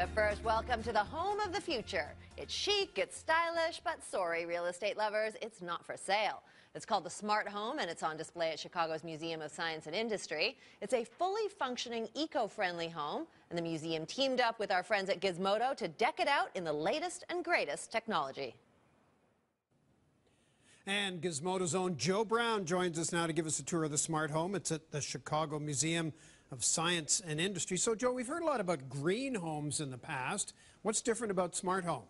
But first, welcome to the home of the future. It's chic, it's stylish, but sorry, real estate lovers, it's not for sale. It's called the Smart Home, and it's on display at Chicago's Museum of Science and Industry. It's a fully functioning, eco-friendly home, and the museum teamed up with our friends at Gizmodo to deck it out in the latest and greatest technology. And Gizmodo's own Joe Brown joins us now to give us a tour of the Smart Home. It's at the Chicago Museum of Science and Industry. So, Joe, we've heard a lot about green homes in the past. What's different about Smart Home?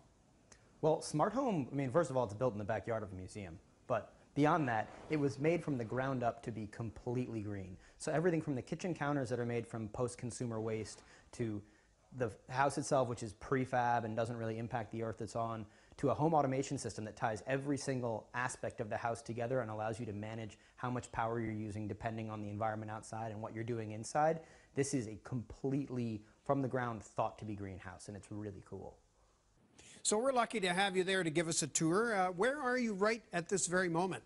Well, Smart Home, I mean, first of all, it's built in the backyard of a museum. But beyond that, it was made from the ground up to be completely green. So everything from the kitchen counters that are made from post-consumer waste to the house itself, which is prefab and doesn't really impact the earth it's on, to a home automation system that ties every single aspect of the house together and allows you to manage how much power you're using depending on the environment outside and what you're doing inside. This is a completely from the ground thought to be greenhouse, and it's really cool. So we're lucky to have you there to give us a tour. Where are you right at this very moment?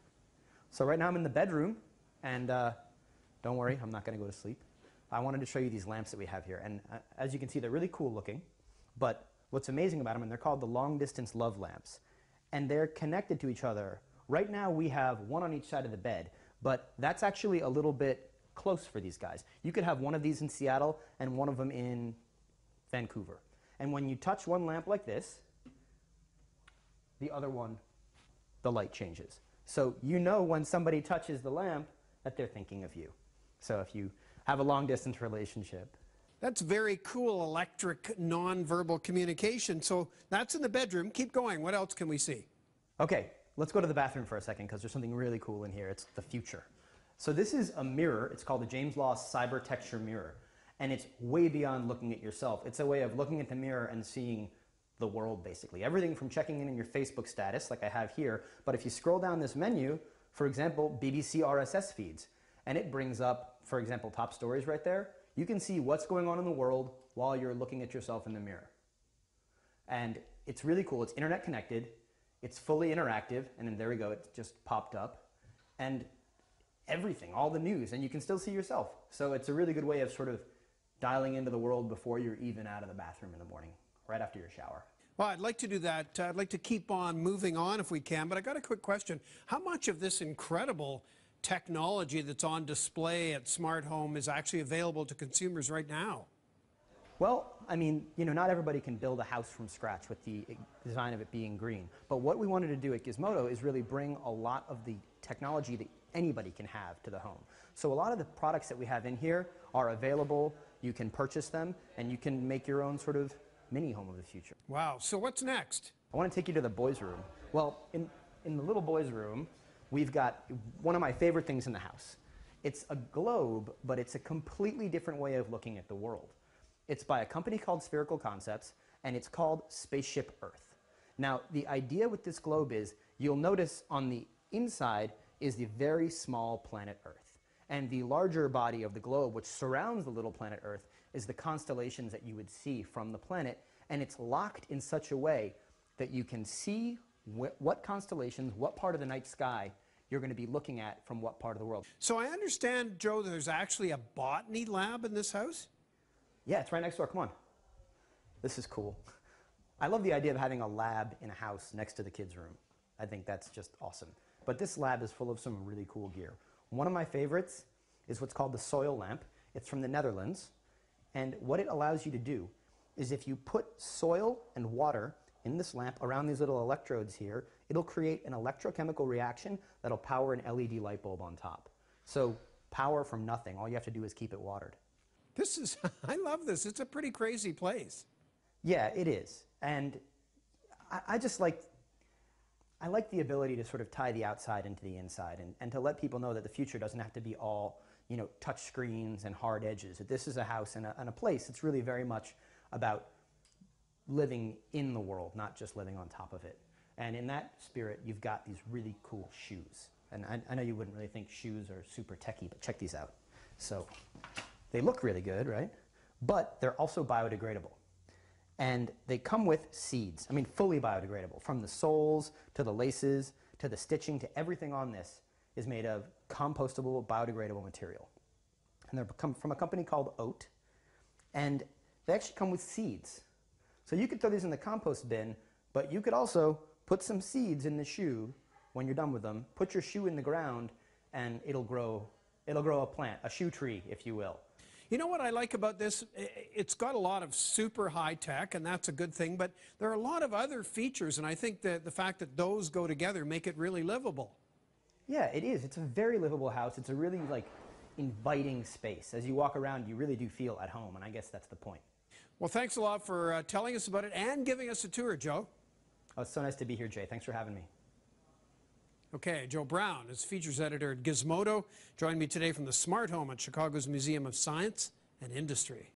So right now I'm in the bedroom, and don't worry, I'm not going to go to sleep. I wanted to show you these lamps that we have here, and as you can see, they're really cool looking, but what's amazing about them, and they're called the long distance love lamps, and they're connected to each other. Right now we have one on each side of the bed, but that's actually a little bit close for these guys. You could have one of these in Seattle and one of them in Vancouver. And when you touch one lamp like this, the other one, the light changes. So you know when somebody touches the lamp that they're thinking of you. So if you have a long distance relationship. That's very cool electric non-verbal communication. So that's in the bedroom. Keep going. What else can we see? Okay, let's go to the bathroom for a second because there's something really cool in here. It's the future. So this is a mirror. It's called the James Law Cybertecture Mirror. And it's way beyond looking at yourself. It's a way of looking at the mirror and seeing the world, basically. Everything from checking in your Facebook status, like I have here, but if you scroll down this menu, for example, BBC RSS feeds, and it brings up, for example, top stories right there, you can see what's going on in the world while you're looking at yourself in the mirror. And it's really cool. It's internet connected, it's fully interactive, and then there we go, it just popped up. And everything, all the news, and you can still see yourself. So it's a really good way of sort of dialing into the world before you're even out of the bathroom in the morning, right after your shower. Well, I'd like to do that. I'd like to keep on moving on if we can, but I got a quick question. How much of this incredible technology that's on display at Smart Home is actually available to consumers right now? Well, I mean, you know, not everybody can build a house from scratch with the design of it being green. But what we wanted to do at Gizmodo is really bring a lot of the technology that anybody can have to the home. So a lot of the products that we have in here are available. You can purchase them, and you can make your own sort of mini home of the future. Wow. So what's next? I want to take you to the boys' room. Well, in the little boys' room, we've got one of my favorite things in the house. It's a globe, but it's a completely different way of looking at the world. It's by a company called Spherical Concepts, and it's called Spaceship Earth. Now, the idea with this globe is, you'll notice on the inside is the very small planet Earth. And the larger body of the globe, which surrounds the little planet Earth, is the constellations that you would see from the planet. And it's locked in such a way that you can see what constellations, what part of the night sky you're going to be looking at from what part of the world. So I understand, Joe, there's actually a botany lab in this house? Yeah, it's right next door. Come on. This is cool. I love the idea of having a lab in a house next to the kids' room. I think that's just awesome. But this lab is full of some really cool gear. One of my favorites is what's called the soil lamp. It's from the Netherlands. And what it allows you to do is if you put soil and water in this lamp around these little electrodes here, it'll create an electrochemical reaction that'll power an LED light bulb on top. So power from nothing. All you have to do is keep it watered. This is, I love this. It's a pretty crazy place. Yeah, it is. And I just like, I like the ability to sort of tie the outside into the inside and to let people know that the future doesn't have to be all, you know, touch screens and hard edges. That this is a house and a place that's really very much about living in the world, not just living on top of it. And in that spirit, you've got these really cool shoes. And I know you wouldn't really think shoes are super techy, but check these out. So they look really good, right? But they're also biodegradable. And they come with seeds. I mean, fully biodegradable. From the soles, to the laces, to the stitching, to everything on this is made of compostable, biodegradable material. And they're from a company called Oat. And they actually come with seeds. So you could throw these in the compost bin, but you could also put some seeds in the shoe when you're done with them, put your shoe in the ground, and it'll grow a plant, a shoe tree, if you will. You know what I like about this? It's got a lot of super high tech, and that's a good thing, but there are a lot of other features, and I think that the fact that those go together make it really livable. Yeah, it is. It's a very livable house. It's a really inviting space. As you walk around, you really do feel at home, and I guess that's the point. Well, thanks a lot for telling us about it and giving us a tour, Joe. Oh, it's so nice to be here, Jay. Thanks for having me. Okay, Joe Brown is features editor at Gizmodo. Joined me today from the Smart Home at Chicago's Museum of Science and Industry.